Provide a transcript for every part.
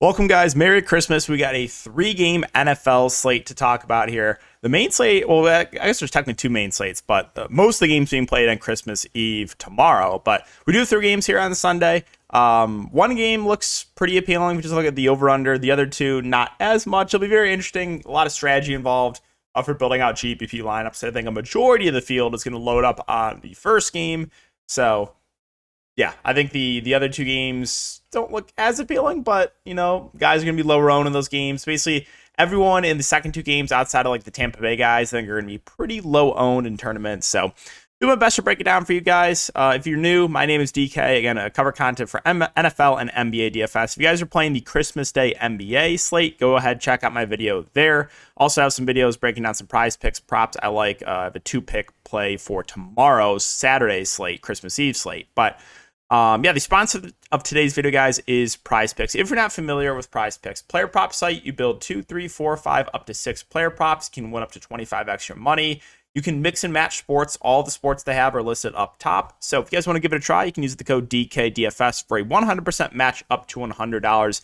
Welcome, guys. Merry Christmas. We got a 3-game NFL slate to talk about here. The main slate, well, I guess there's technically 2 main slates, but most of the games being played on Christmas Eve tomorrow. But we do 3 games here on Sunday. One game looks pretty appealing. We just look at the over-under. The other 2, not as much. It'll be very interesting. A lot of strategy involved for building out GPP lineups. I think a majority of the field is going to load up on the first game. So yeah, I think the other 2 games don't look as appealing, but, you know, guys are going to be lower owned in those games. Basically, everyone in the second 2 games outside of like the Tampa Bay guys, I think are going to be pretty low owned in tournaments. So do my best to break it down for you guys. If you're new, my name is DK. Again, I cover content for NFL and NBA DFS. If you guys are playing the Christmas Day NBA slate, go ahead, check out my video there. Also have some videos breaking down some prize picks, props. I like the 2-pick play for tomorrow's Saturday slate, Christmas Eve slate. But the sponsor of today's video, guys, is Prize Picks. If you're not familiar with Prize Picks, player prop site, you build 2, 3, 4, 5, up to 6 player props. You can win up to 25 extra money. You can mix and match sports. All the sports they have are listed up top. So if you guys want to give it a try, you can use the code DKDFS for a 100% match up to $100,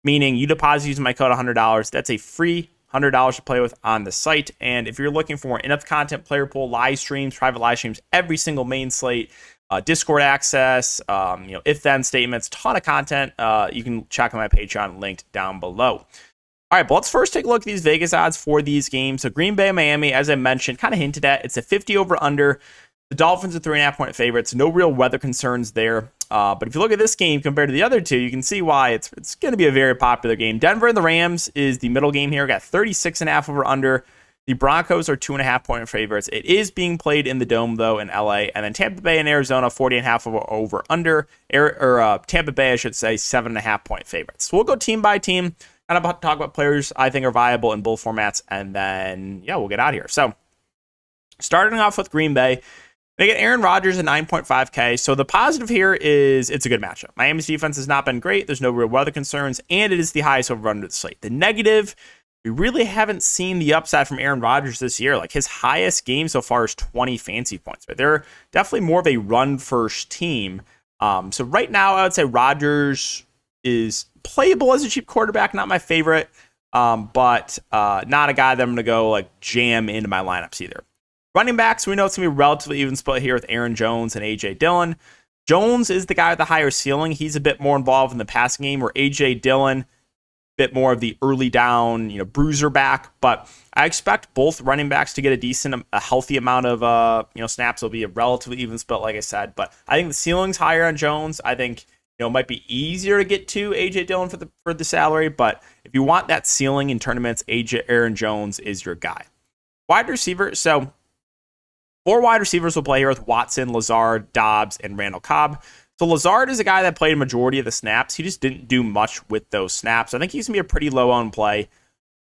meaning you deposit using my code $100. That's a free $100 to play with on the site. And if you're looking for more in-depth content, player pool, live streams, private live streams, every single main slate, Discord access, if-then statements, ton of content. You can check on my Patreon linked down below. All right, but let's first take a look at these Vegas odds for these games. So Green Bay and Miami, as I mentioned, kind of hinted at, it's a 50 over under. The Dolphins are 3.5-point favorites. No real weather concerns there. But if you look at this game compared to the other 2, you can see why it's going to be a very popular game. Denver and the Rams is the middle game here. Got 36.5 over under. The Broncos are 2.5-point favorites. It is being played in the Dome, though, in LA. And then Tampa Bay and Arizona, 40.5 over under. Tampa Bay, I should say, 7.5-point favorites. So we'll go team by team, kind of talk about players I think are viable in both formats, and then, we'll get out of here. So starting off with Green Bay, they get Aaron Rodgers at 9.5K. So the positive here is it's a good matchup. Miami's defense has not been great. There's no real weather concerns, and it is the highest over under the slate. The negative, we really haven't seen the upside from Aaron Rodgers this year. Like, his highest game so far is 20 fantasy points. But they're definitely more of a run-first team. So right now, I would say Rodgers is playable as a cheap quarterback. Not my favorite, but not a guy that I'm going to go like jam into my lineups either. Running backs, we know it's going to be a relatively even split here with Aaron Jones and A.J. Dillon. Jones is the guy with the higher ceiling. He's a bit more involved in the passing game, where A.J. Dillon, bit more of the early down, bruiser back. But I expect both running backs to get a healthy amount of snaps. It'll be a relatively even split, like I said. But I think the ceiling's higher on Jones. I think it might be easier to get to A.J. Dillon for the salary. But if you want that ceiling in tournaments, Aaron Jones is your guy. Wide receiver. So 4 wide receivers will play here with Watson, Lazard, Dobbs, and Randall Cobb. So Lazard is a guy that played a majority of the snaps. He just didn't do much with those snaps. I think he's going to be a pretty low-owned play.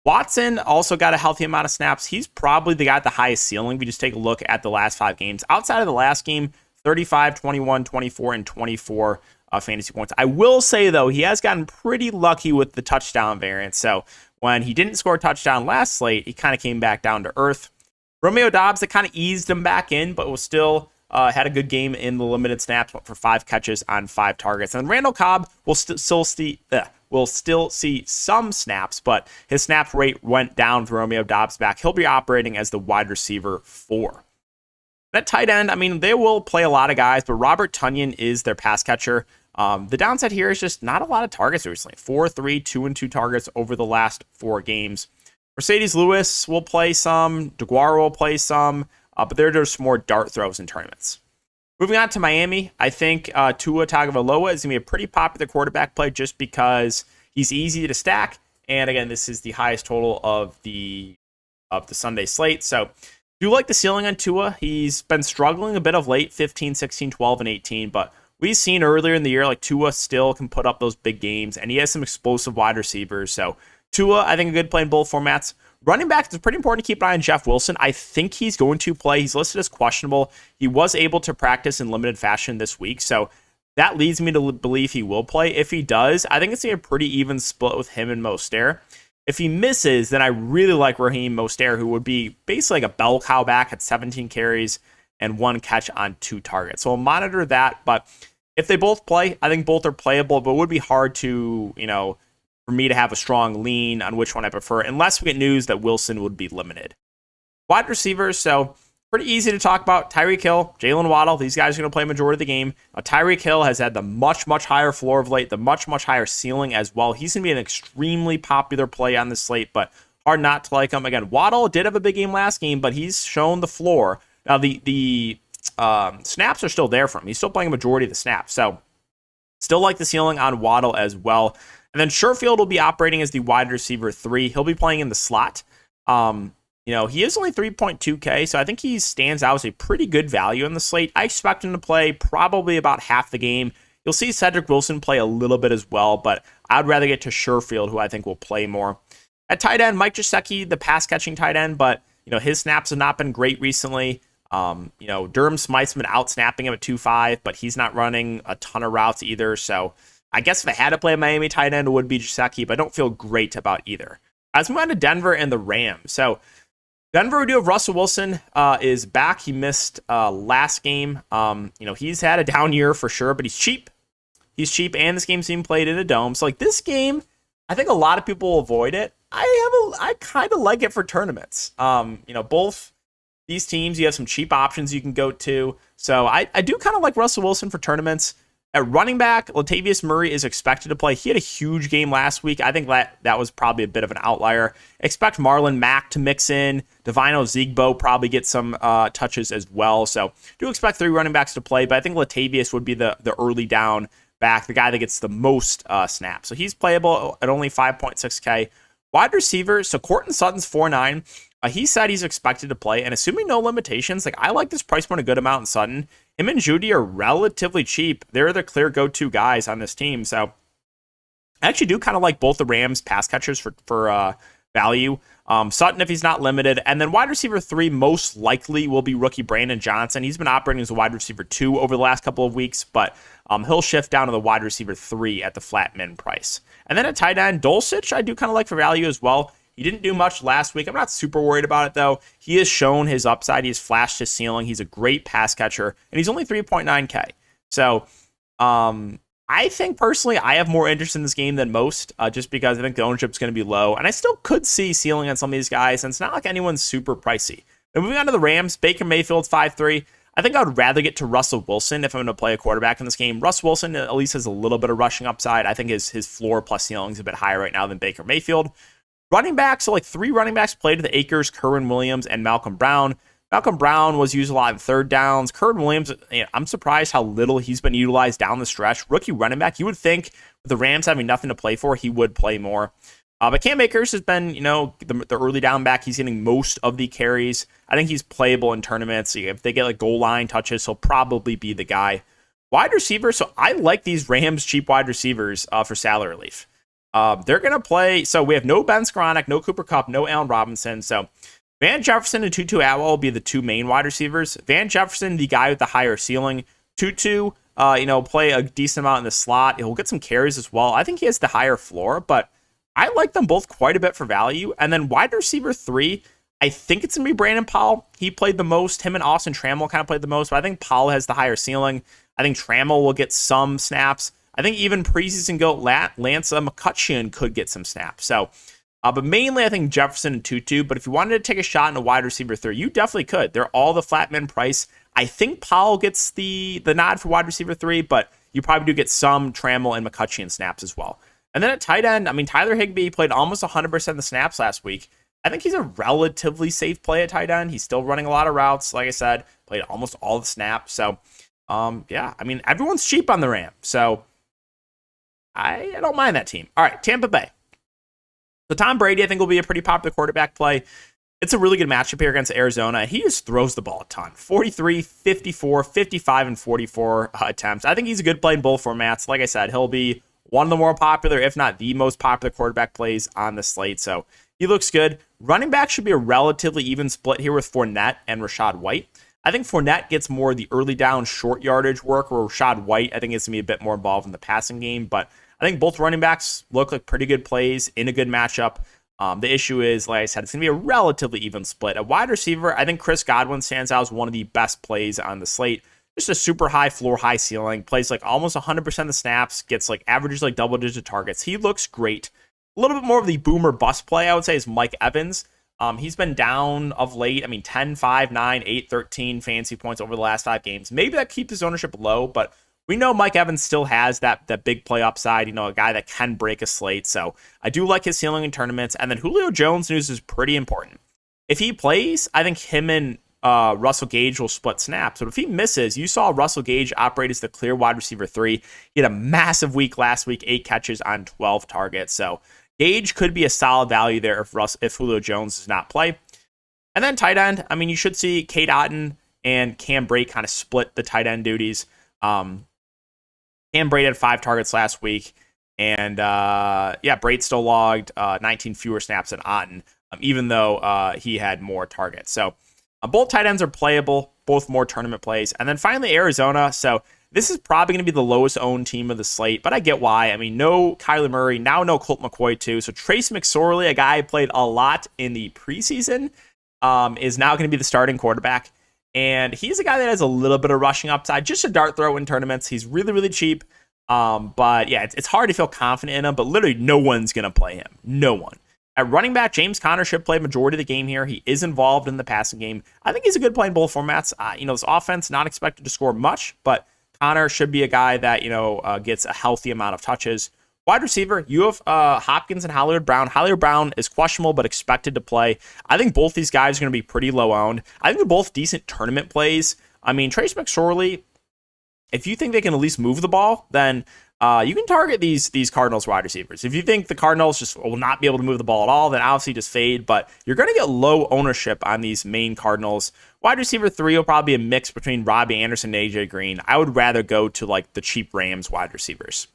Watson also got a healthy amount of snaps. He's probably the guy at the highest ceiling. If you just take a look at the last 5 games. Outside of the last game, 35, 21, 24, and 24 fantasy points. I will say, though, he has gotten pretty lucky with the touchdown variance. So when he didn't score a touchdown last slate, he kind of came back down to earth. Romeo Dobbs, that kind of eased him back in, but was still had a good game in the limited snaps, went for 5 catches on 5 targets. And Randall Cobb will still see some snaps, but his snap rate went down for Romeo Dobbs back. He'll be operating as the wide receiver 4. That tight end, they will play a lot of guys, but Robert Tonyan is their pass catcher. The downside here is just not a lot of targets recently. 4, 3, 2, and 2 targets over the last 4 games. Mercedes Lewis will play some. DeGuara will play some. But they're just more dart throws in tournaments. Moving on to Miami, I think Tua Tagovailoa is going to be a pretty popular quarterback play just because he's easy to stack. And again, this is the highest total of the Sunday slate. So do like the ceiling on Tua. He's been struggling a bit of late, 15, 16, 12, and 18. But we've seen earlier in the year, like Tua still can put up those big games. And he has some explosive wide receivers. So Tua, I think a good play in both formats. Running back, it's pretty important to keep an eye on Jeff Wilson. I think he's going to play. He's listed as questionable. He was able to practice in limited fashion this week. So That leads me to believe he will play. If he does, I think it's going to be a pretty even split with him and Mostert. If he misses, then I really like Raheem Mostert, who would be basically like a bell cow back at 17 carries and 1 catch on 2 targets. So we'll monitor that. But if they both play, I think both are playable, but it would be hard to, for me to have a strong lean on which one I prefer, unless we get news that Wilson would be limited. Wide receivers, so pretty easy to talk about. Tyreek Hill, Jalen Waddle, these guys are going to play majority of the game. Tyreek Hill has had the much, much higher floor of late, the much, much higher ceiling as well. He's going to be an extremely popular play on the slate, but hard not to like him. Again, Waddle did have a big game last game, but he's shown the floor. Now, the snaps are still there for him. He's still playing a majority of the snaps, so still like the ceiling on Waddle as well. And then Sherfield will be operating as the wide receiver 3. He'll be playing in the slot. He is only 3.2K, so I think he stands out as a pretty good value in the slate. I expect him to play probably about half the game. You'll see Cedric Wilson play a little bit as well, but I'd rather get to Sherfield, who I think will play more. At tight end, Mike Gesicki, the pass-catching tight end, but his snaps have not been great recently. Durham Smythe's been out-snapping him at 2.5, but he's not running a ton of routes either, so I guess if I had to play a Miami tight end, it would be Gesicki, but I don't feel great about either. As we move on to Denver and the Rams, so Denver, we do have Russell Wilson is back. He missed last game. He's had a down year for sure, but he's cheap. He's cheap, and this game's being played in a dome. So, this game, I think a lot of people will avoid it. I kind of like it for tournaments. Both these teams, you have some cheap options you can go to. So, I do kind of like Russell Wilson for tournaments. At running back, Latavius Murray is expected to play. He had a huge game last week. I think that was probably a bit of an outlier. Expect Marlon Mack to mix in. Divino Zegbo probably get some touches as well. So do expect 3 running backs to play, but I think Latavius would be the early down back, the guy that gets the most snaps. So he's playable at only 5.6K. Wide receiver, so Courtland Sutton's 4.9. He said he's expected to play, and assuming no limitations, I like this price point a good amount in Sutton. Him and Judy are relatively cheap. They're the clear go-to guys on this team. So I actually do kind of like both the Rams pass catchers for value. Sutton, if he's not limited. And then wide receiver 3 most likely will be rookie Brandon Johnson. He's been operating as a wide receiver 2 over the last couple of weeks, but he'll shift down to the wide receiver 3 at the flat min price. And then at tight end, Dulcich, I do kind of like for value as well. He didn't do much last week. I'm not super worried about it, though. He has shown his upside. He's flashed his ceiling. He's a great pass catcher, and he's only 3.9K. So I think, personally, I have more interest in this game than most, just because I think the ownership's going to be low, and I still could see ceiling on some of these guys, and it's not like anyone's super pricey. And moving on to the Rams, Baker Mayfield's 5.3. I think I would rather get to Russell Wilson if I'm going to play a quarterback in this game. Russ Wilson at least has a little bit of rushing upside. I think his floor plus ceiling is a bit higher right now than Baker Mayfield. Running backs, so 3 running backs played to the Akers, Kerwin Williams, and Malcolm Brown. Malcolm Brown was used a lot in third downs. Kerwin Williams, I'm surprised how little he's been utilized down the stretch. Rookie running back, you would think with the Rams having nothing to play for, he would play more. But Cam Akers has been, the early down back. He's getting most of the carries. I think he's playable in tournaments. If they get goal line touches, he'll probably be the guy. Wide receiver, so I like these Rams cheap wide receivers for salary relief. They're going to play, so we have no Ben Skowronek, no Cooper Kupp, no Allen Robinson. So Van Jefferson and Tutu Atwell will be the 2 main wide receivers. Van Jefferson, the guy with the higher ceiling. Tutu, play a decent amount in the slot. He'll get some carries as well. I think he has the higher floor, but I like them both quite a bit for value. And then wide receiver 3, I think it's going to be Brandon Powell. He played the most. Him and Austin Trammell kind of played the most, but I think Powell has the higher ceiling. I think Trammell will get some snaps. I think even preseason GOAT Lance McCutcheon could get some snaps. So, but mainly I think Jefferson and Tutu. But if you wanted to take a shot in a wide receiver 3, you definitely could. They're all the flat min price. I think Powell gets the nod for wide receiver 3, but you probably do get some Trammell and McCutcheon snaps as well. And then at tight end, Tyler Higbee played almost 100% of the snaps last week. I think he's a relatively safe play at tight end. He's still running a lot of routes. Like I said, played almost all the snaps. So, everyone's cheap on the Rams. So, I don't mind that team. All right, Tampa Bay. So Tom Brady, I think, will be a pretty popular quarterback play. It's a really good matchup here against Arizona. He just throws the ball a ton. 43, 54, 55, and 44 attempts. I think he's a good play in both formats. Like I said, he'll be one of the more popular, if not the most popular quarterback plays on the slate. So he looks good. Running back should be a relatively even split here with Fournette and Rachaad White. I think Fournette gets more of the early down short yardage work, where Rashad White, I think, is going to be a bit more involved in the passing game. But I think both running backs look like pretty good plays in a good matchup. The issue is, like I said, it's going to be a relatively even split. At wide receiver, I think Chris Godwin stands out as one of the best plays on the slate. Just a super high floor, high ceiling, plays like almost 100% of the snaps, gets like averages like double-digit targets. He looks great. A little bit more of the boomer bust play, I would say, is Mike Evans. He's been down of late. I mean, 10, 5, 9, 8, 13 fantasy points over the last 5 games. Maybe that keeps his ownership low, but we know Mike Evans still has that big play upside, a guy that can break a slate. So I do like his ceiling in tournaments. And then Julio Jones news is pretty important. If he plays, I think him and Russell Gage will split snaps. But if he misses, you saw Russell Gage operate as the clear wide receiver 3. He had a massive week last week, 8 catches on 12 targets. So Gage could be a solid value there if Julio Jones does not play. And then tight end, I mean, you should see Cade Otton and Cam Brate kind of split the tight end duties. Cam Brate had 5 targets last week, and Brate still logged 19 fewer snaps than Otton, even though he had more targets. So both tight ends are playable, both more tournament plays. And then finally, Arizona. So this is probably going to be the lowest owned team of the slate, but I get why. I mean, no Kyler Murray, now no Colt McCoy too. So Trace McSorley, a guy who played a lot in the preseason, is now going to be the starting quarterback. And he's a guy that has a little bit of rushing upside, just a dart throw in tournaments. He's really, really cheap. But yeah, it's hard to feel confident in him, but literally no one's going to play him. No one. At running back, James Conner should play majority of the game here. He is involved in the passing game. I think he's a good play in both formats. This offense, not expected to score much, but Conner should be a guy that, gets a healthy amount of touches. Wide receiver, you have Hopkins and Hollywood Brown. Hollywood Brown is questionable, but expected to play. I think both these guys are going to be pretty low owned. I think they're both decent tournament plays. I mean, Trace McSorley, if you think they can at least move the ball, then you can target these Cardinals wide receivers. If you think the Cardinals just will not be able to move the ball at all, then obviously just fade. But you're going to get low ownership on these main Cardinals. Wide receiver 3 will probably be a mix between Robbie Anderson and AJ Green. I would rather go to like the cheap Rams wide receivers.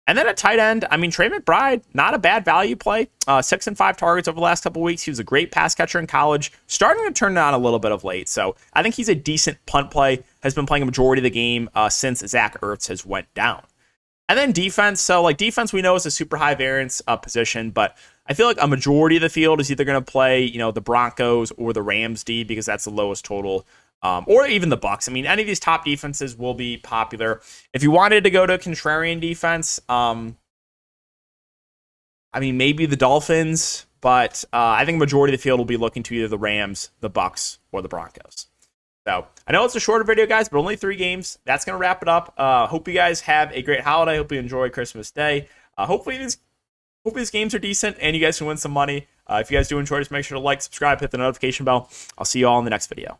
And then at tight end, I mean, Trey McBride, not a bad value play. 6 and 5 targets over the last couple of weeks. He was a great pass catcher in college, starting to turn it on a little bit of late. So I think he's a decent punt play, has been playing a majority of the game since Zach Ertz has went down. And then defense. So like defense, we know is a super high variance position, but I feel like a majority of the field is either going to play, the Broncos or the Rams D, because that's the lowest total. Or even the Bucks. I mean, any of these top defenses will be popular. If you wanted to go to a contrarian defense, I mean, maybe the Dolphins, but I think majority of the field will be looking to either the Rams, the Bucks, or the Broncos. So I know it's a shorter video, guys, but only 3 games. That's going to wrap it up. Hope you guys have a great holiday. Hope you enjoy Christmas Day. Hopefully these games are decent and you guys can win some money. If you guys do enjoy this, make sure to like, subscribe, hit the notification bell. I'll see you all in the next video.